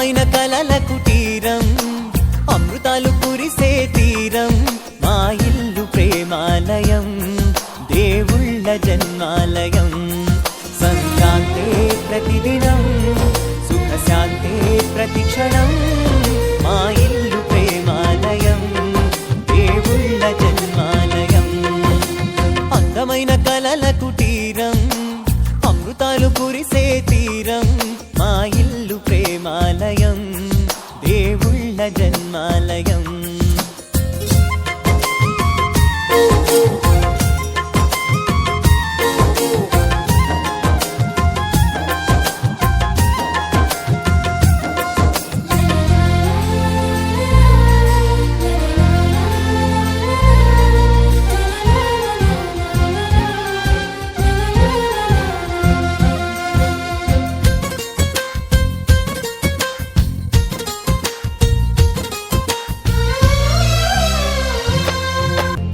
అందమైన కలల కుటీరం అమృతాలు కురిసే తీరం మా ఇల్లు ప్రేమాలయం దేవుళ్ళ జన్మాలయం సంక్రాంతే ప్రతిదినం సుఖశాంతే ప్రతిక్షణం మా ఇల్లు ప్రేమాలయం దేవుళ్ళ జన్మాలయం అందమైన కలల కుటీరం అమృతాలు కురిసే తీరం మా ఇల్లు ప్రేమాలయం దేవుళ్ళ జన్మాలయం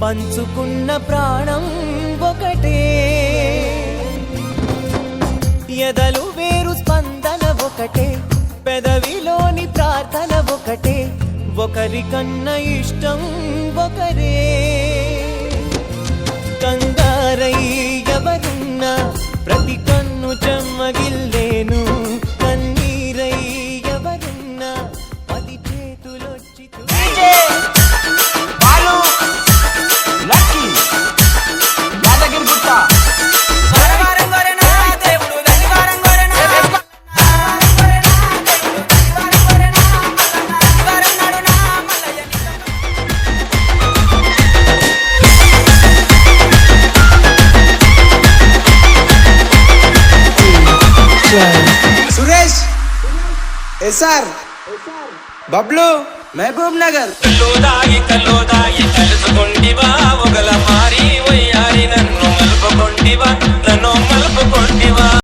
పంచుకున్న ప్రాణం ఒకటే ఎదలు వేరు స్పందన ఒకటే పెదవిలోని ప్రార్థన ఒకటే ఒకరికన్నా ఇష్టం ఒకరే కంగారై ఎవరున్నా ప్రతి కన్ను చెమ్మగిల్లేను కన్నీరై ఎవరున్నా పది చేతులొచ్చి सुरेश एसआर बबलू महबूब नगर कलो दाई कल सुकुंडी